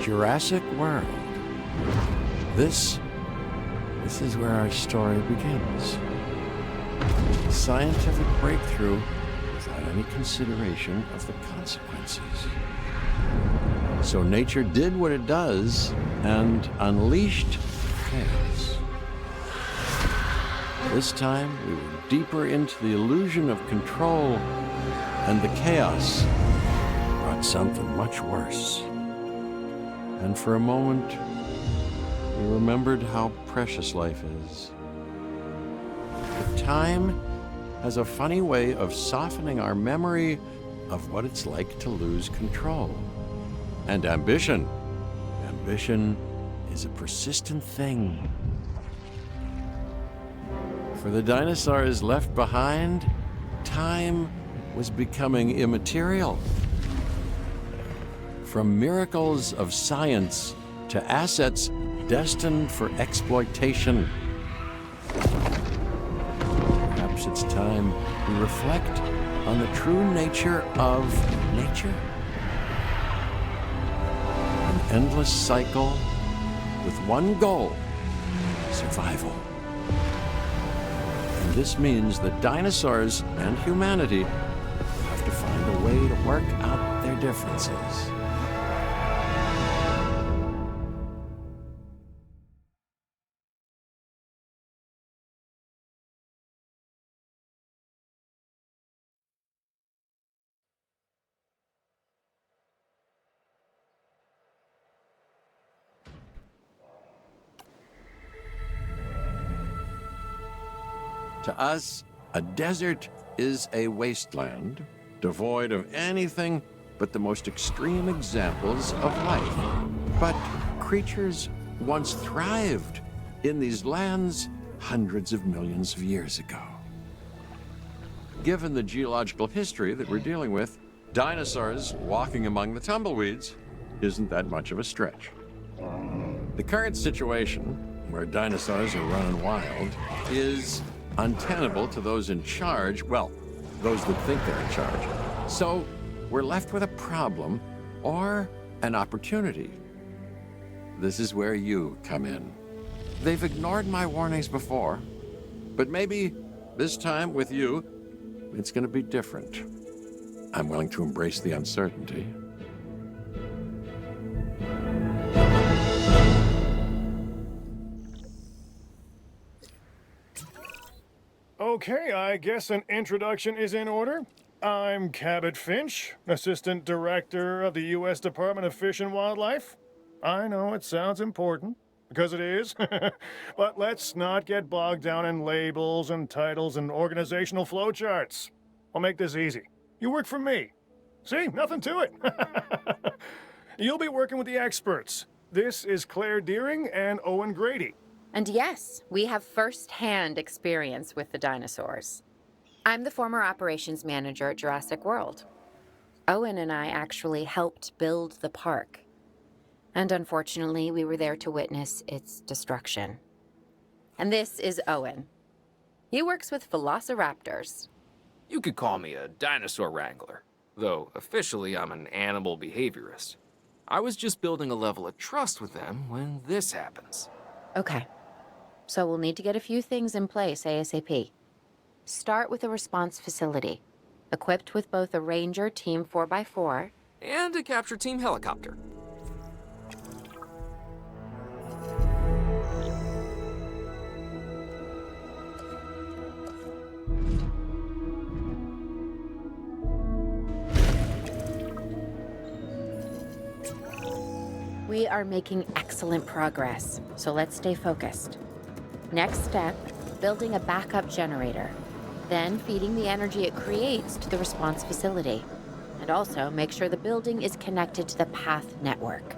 Jurassic World. This is where our story begins. A scientific breakthrough without any consideration of the consequences. So nature did what it does and unleashed chaos. This time, we were deeper into the illusion of control, and the chaos brought something much worse. And for a moment, we remembered how precious life is. But time has a funny way of softening our memory of what it's like to lose control. And ambition. Ambition is a persistent thing. For the dinosaurs left behind, time was becoming immaterial. From miracles of science to assets destined for exploitation. Perhaps it's time we reflect on the true nature of nature. An endless cycle with one goal: survival. And this means that dinosaurs and humanity have to find a way to work out their differences. To us, a desert is a wasteland, devoid of anything but the most extreme examples of life. But creatures once thrived in these lands hundreds of millions of years ago. Given the geological history that we're dealing with, dinosaurs walking among the tumbleweeds isn't that much of a stretch. The current situation, where dinosaurs are running wild, is untenable to those in charge, well, those that think they're in charge. So we're left with a problem or an opportunity. This is where you come in. They've ignored my warnings before, but maybe this time with you, it's going to be different. I'm willing to embrace the uncertainty. Okay, I guess an introduction is in order. I'm Cabot Finch, Assistant Director of the U.S. Department of Fish and Wildlife. I know it sounds important, because it is, but let's not get bogged down in labels and titles and organizational flowcharts. I'll make this easy. You work for me. See, nothing to it. You'll be working with the experts. This is Claire Deering and Owen Grady. And yes, we have first-hand experience with the dinosaurs. I'm the former operations manager at Jurassic World. Owen and I actually helped build the park. And unfortunately, we were there to witness its destruction. And this is Owen. He works with velociraptors. You could call me a dinosaur wrangler, though officially I'm an animal behaviorist. I was just building a level of trust with them when this happens. Okay. So we'll need to get a few things in place ASAP. Start with a response facility, equipped with both a Ranger Team 4x4 and a capture team helicopter. We are making excellent progress, so let's stay focused. Next step, building a backup generator. Then feeding the energy it creates to the response facility. And also make sure the building is connected to the path network.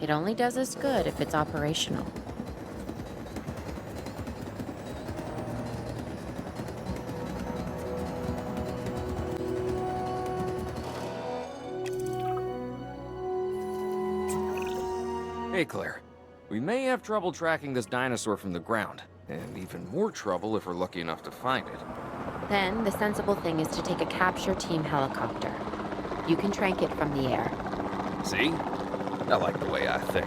It only does us good if it's operational. Hey, Claire. We may have trouble tracking this dinosaur from the ground, and even more trouble if we're lucky enough to find it. Then the sensible thing is to take a capture team helicopter. You can trank it from the air. See? I like the way I think.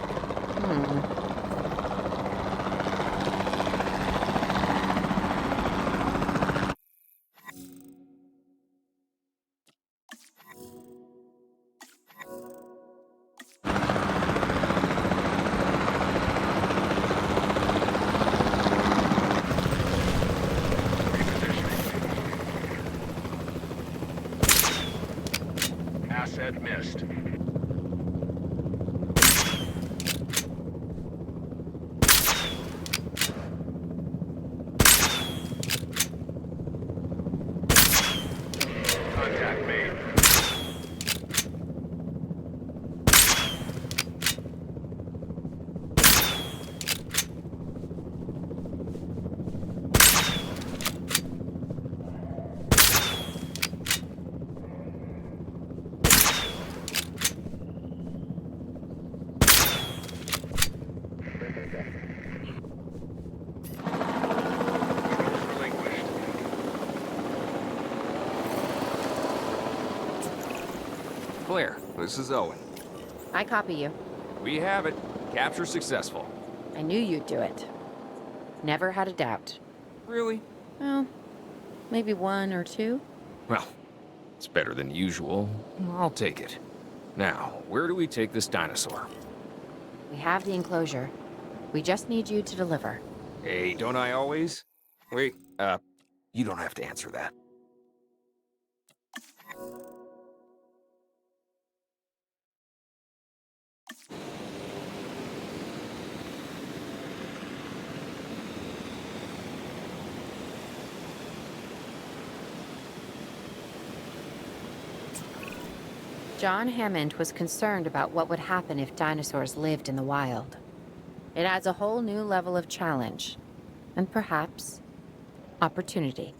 Asset missed. Contact made. Relinquished. Claire, this is Owen. I copy you. We have it. Capture successful. I knew you'd do it. Never had a doubt. Really? Well, maybe one or two. Well, it's better than usual. I'll take it. Now, where do we take this dinosaur? We have the enclosure. We just need you to deliver. Hey, don't I always? Wait, you don't have to answer that. John Hammond was concerned about what would happen if dinosaurs lived in the wild. It adds a whole new level of challenge, and perhaps opportunity.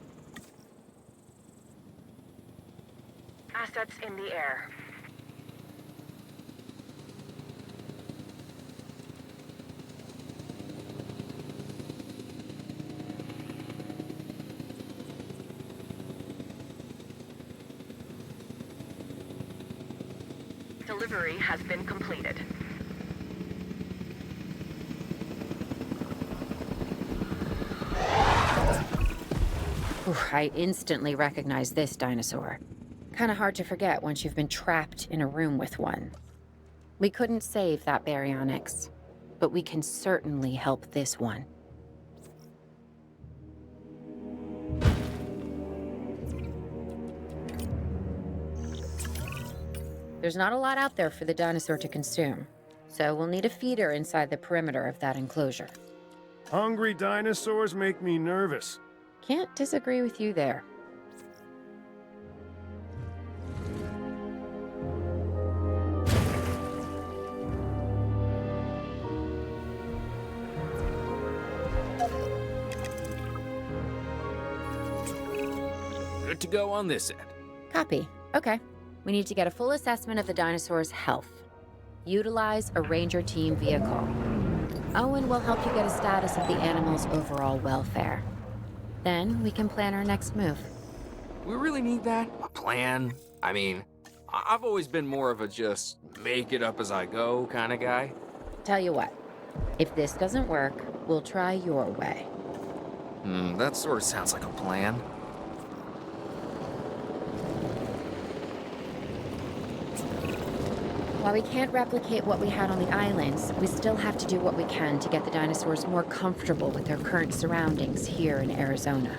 Assets in the air. Delivery has been completed. I instantly recognize this dinosaur. Kinda hard to forget once you've been trapped in a room with one. We couldn't save that baryonyx, but we can certainly help this one. There's not a lot out there for the dinosaur to consume, so we'll need a feeder inside the perimeter of that enclosure. Hungry dinosaurs make me nervous. Can't disagree with you there. Good to go on this end. Copy. Okay. We need to get a full assessment of the dinosaur's health. Utilize a ranger team vehicle. Owen will help you get a status of the animal's overall welfare. Then we can plan our next move. We really need that? A plan? I mean, I've always been more of a just make it up as I go kind of guy. Tell you what, if this doesn't work, we'll try your way. That sort of sounds like a plan. While we can't replicate what we had on the islands, we still have to do what we can to get the dinosaurs more comfortable with their current surroundings here in Arizona.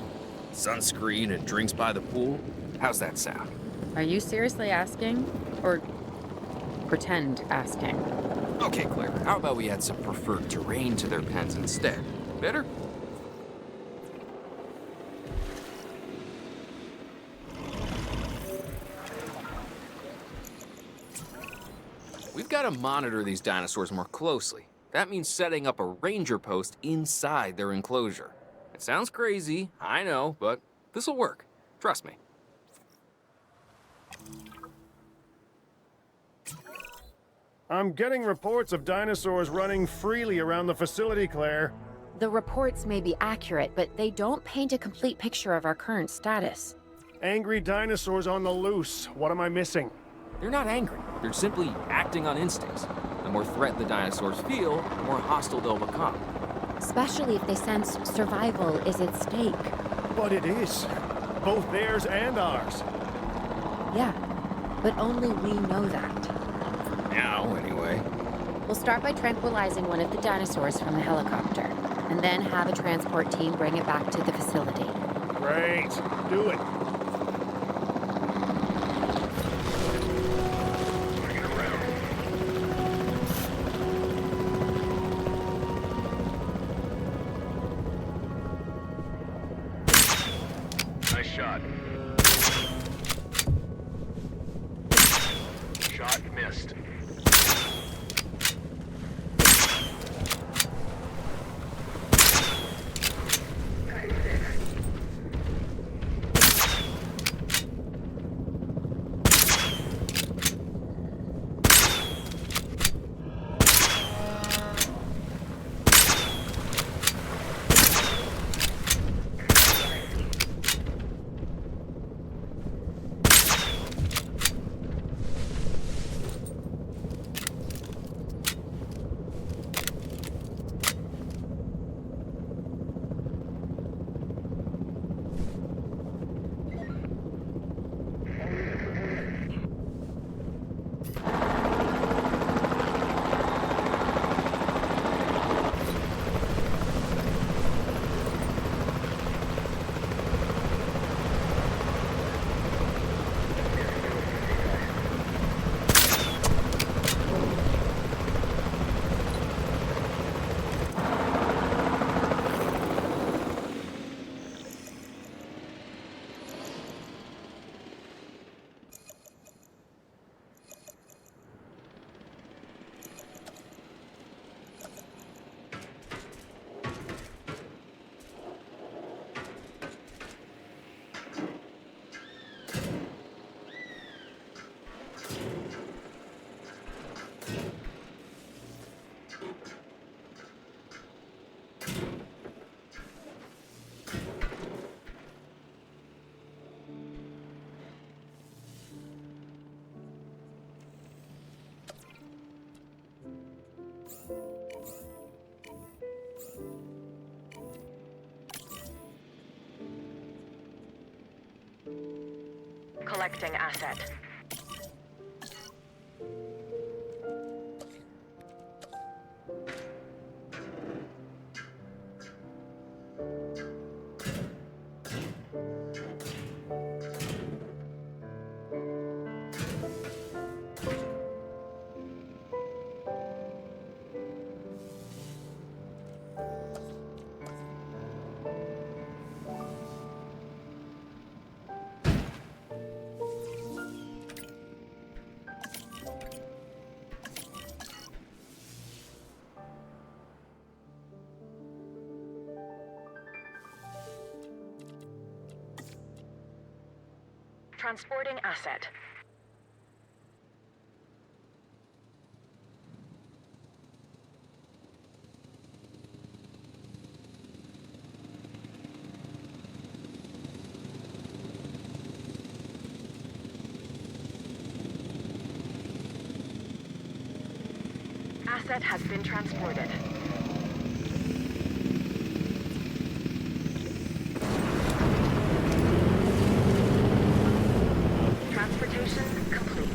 Sunscreen and drinks by the pool? How's that sound? Are you seriously asking? Or pretend asking? Okay, Claire, how about we add some preferred terrain to their pens instead? Better? We've got to monitor these dinosaurs more closely. That means setting up a ranger post inside their enclosure. It sounds crazy, I know, but this'll work. Trust me. I'm getting reports of dinosaurs running freely around the facility, Claire. The reports may be accurate, but they don't paint a complete picture of our current status. Angry dinosaurs on the loose. What am I missing? They're not angry. They're simply acting on instincts. The The more threat the dinosaurs feel, the more hostile they'll become. Especially if they sense survival is at stake. But it is. Both theirs and ours. Yeah, but only we know that. Now, anyway. We'll start by tranquilizing one of the dinosaurs from the helicopter, and then have a transport team bring it back to the facility. Great. Do it. Nice shot. Shot missed. Collecting asset. Transporting asset. Asset has been transported. Transportation complete.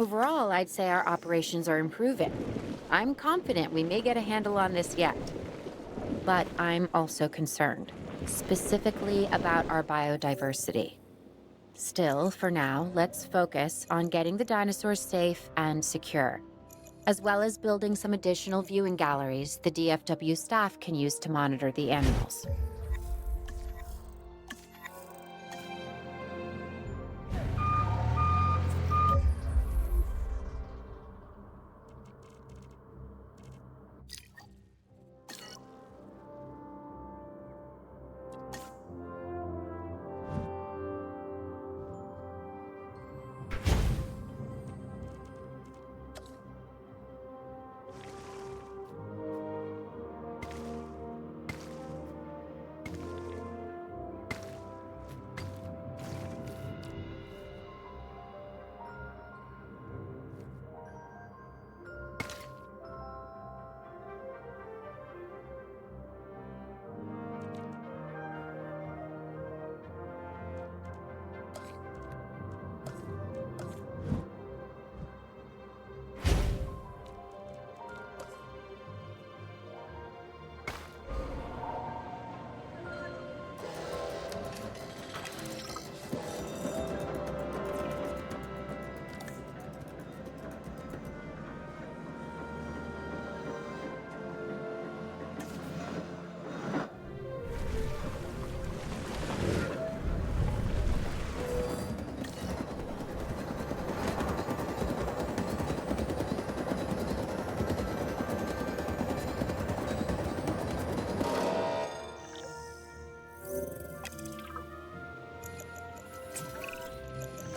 Overall, I'd say our operations are improving. I'm confident we may get a handle on this yet. But I'm also concerned, specifically about our biodiversity. Still, for now, let's focus on getting the dinosaurs safe and secure, as well as building some additional viewing galleries the DFW staff can use to monitor the animals.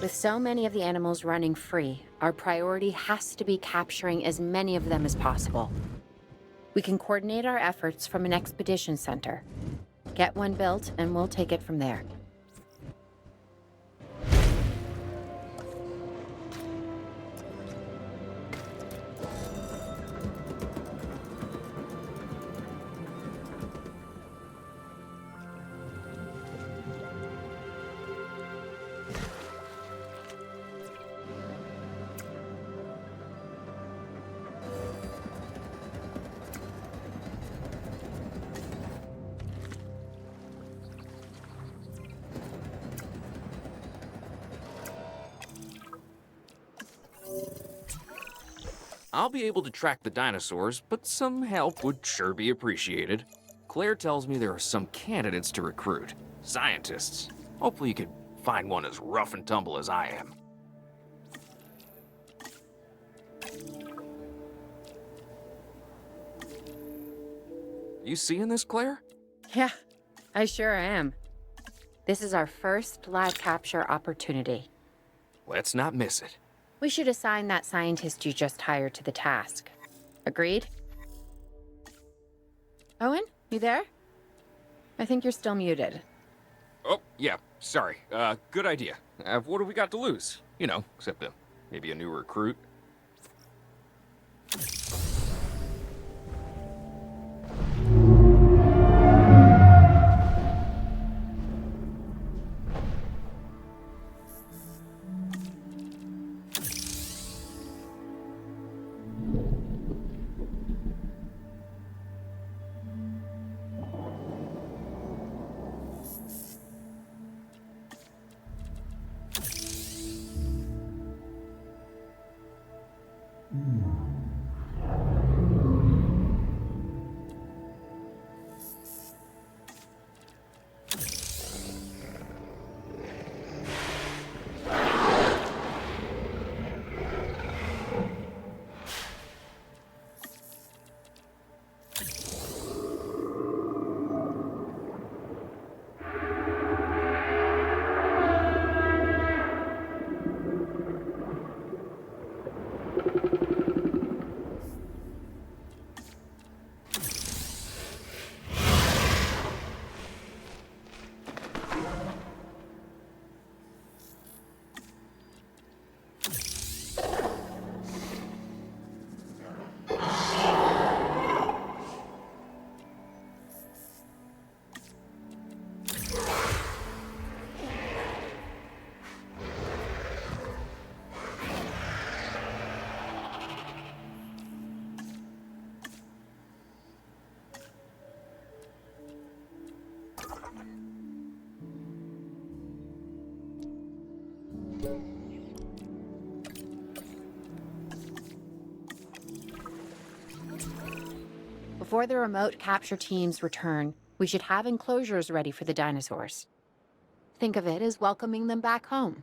With so many of the animals running free, our priority has to be capturing as many of them as possible. We can coordinate our efforts from an expedition center. Get one built, and we'll take it from there. I'll be able to track the dinosaurs, but some help would sure be appreciated. Claire tells me there are some candidates to recruit. Scientists. Hopefully you can find one as rough and tumble as I am. You seeing this, Claire? Yeah, I sure am. This is our first live capture opportunity. Let's not miss it. We should assign that scientist you just hired to the task. Agreed? Owen, you there? I think you're still muted. Oh, yeah, sorry. Good idea. What have we got to lose? You know, except maybe a new recruit. Before the remote capture teams return, we should have enclosures ready for the dinosaurs. Think of it as welcoming them back home.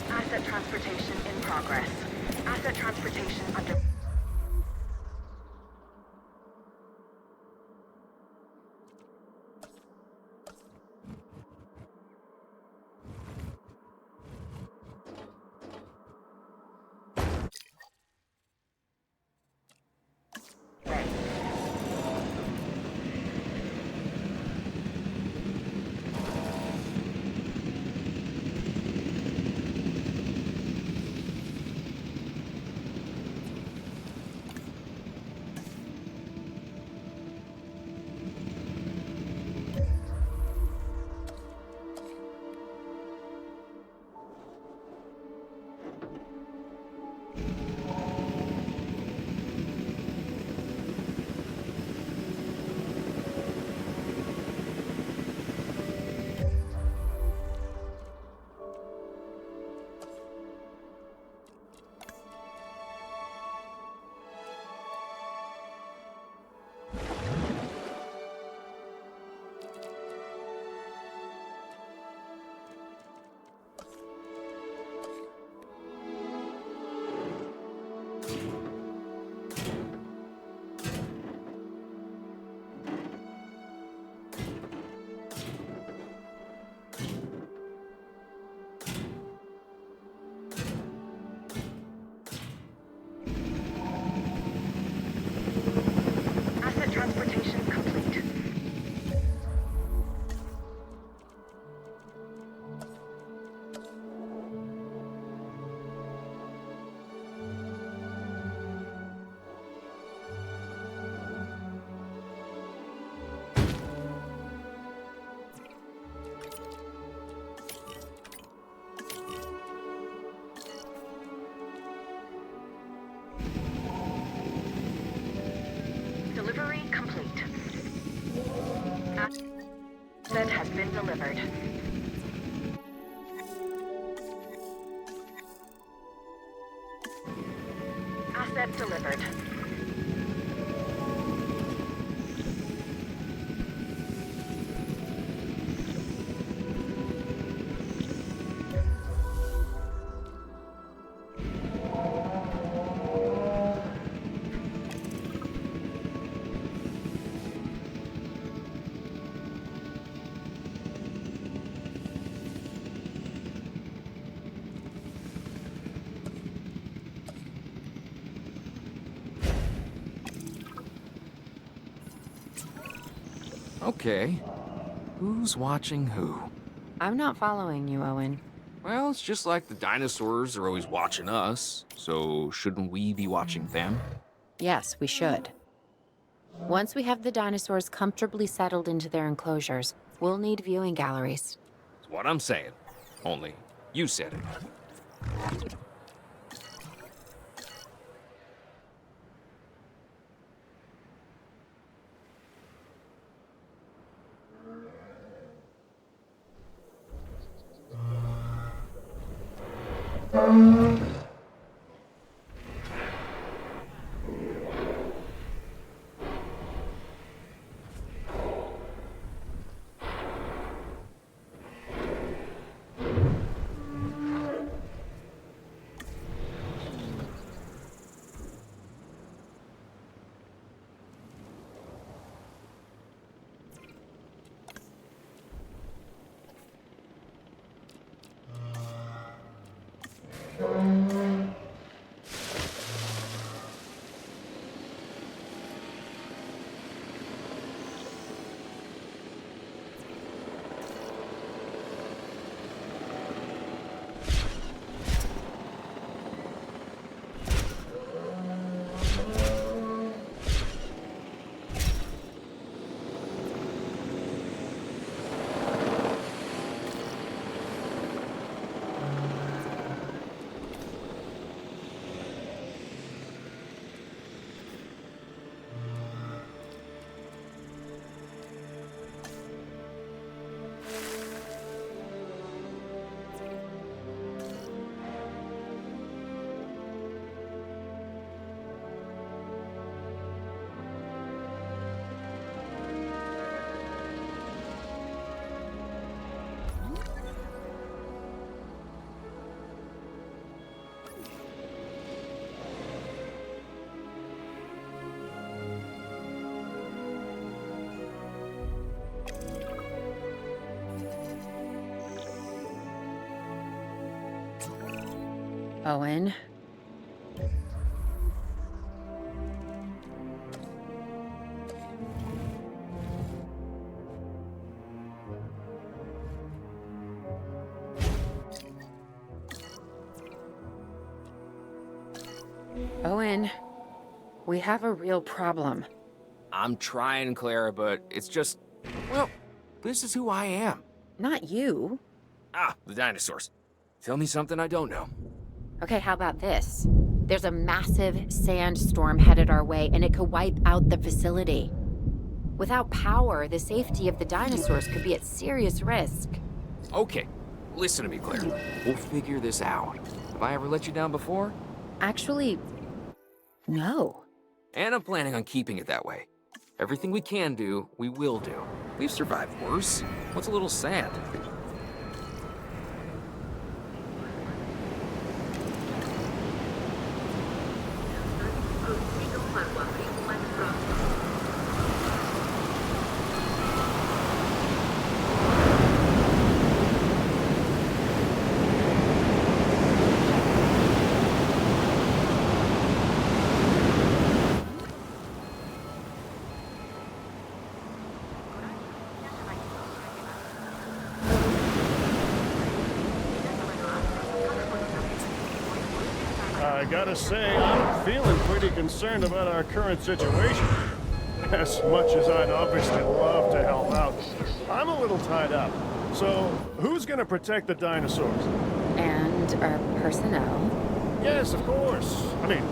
Asset transportation in progress. Asset transportation under... Asset transportation complete. Delivery complete. Asset has been delivered. Asset delivered. Okay. Who's watching who? I'm not following you, Owen. Well, it's just like the dinosaurs are always watching us, so shouldn't we be watching them? Yes, we should. Once we have the dinosaurs comfortably settled into their enclosures, we'll need viewing galleries. That's what I'm saying. Only, you said it. Owen. Owen, we have a real problem. I'm trying, Clara, but it's just, well, this is who I am. Not you. Ah, the dinosaurs. Tell me something I don't know. Okay, how about this? There's a massive sandstorm headed our way, and it could wipe out the facility. Without power, the safety of the dinosaurs could be at serious risk. Okay, listen to me, Claire. We'll figure this out. Have I ever let you down before? Actually, no. And I'm planning on keeping it that way. Everything we can do, we will do. We've survived worse. What's a little sand? I gotta say, I'm feeling pretty concerned about our current situation. As much as I'd obviously love to help out, I'm a little tied up. So, who's gonna protect the dinosaurs? And our personnel. Yes, of course. I mean,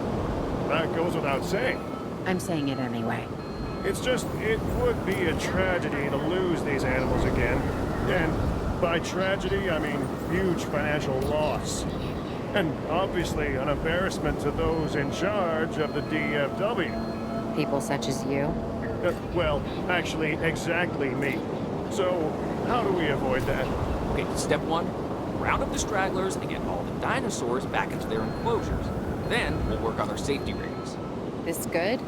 that goes without saying. I'm saying it anyway. It's just, it would be a tragedy to lose these animals again. And by tragedy, I mean huge financial loss. And obviously an embarrassment to those in charge of the DFW. People such as you. Well, actually, exactly me. So, how do we avoid that? Okay, step one, round up the stragglers and get all the dinosaurs back into their enclosures. Then we'll work on our safety ratings. This good?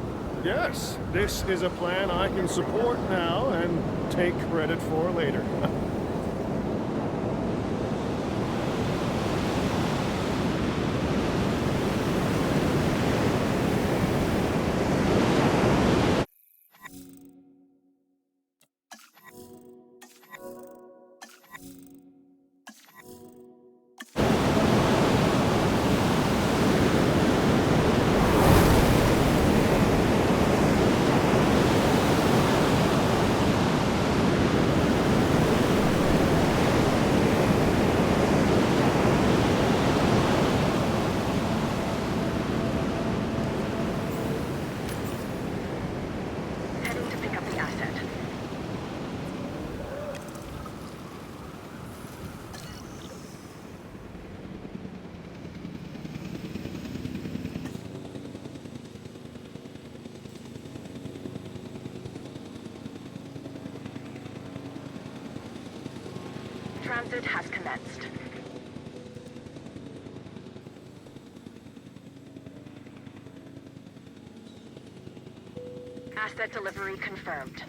Yes, this is a plan I can support now and take credit for later. Transit has commenced. Asset delivery confirmed.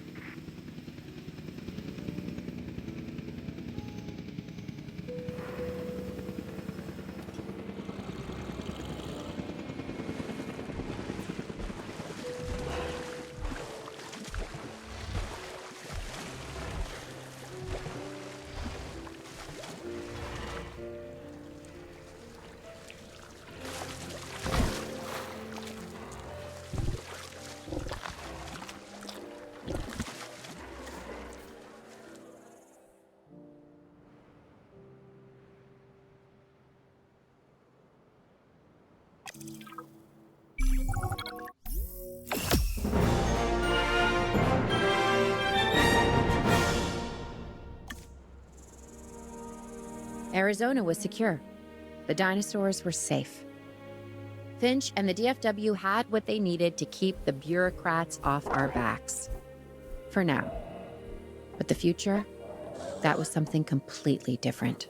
Arizona was secure. The dinosaurs were safe. Finch and the DFW had what they needed to keep the bureaucrats off our backs. For now. But the future, that was something completely different.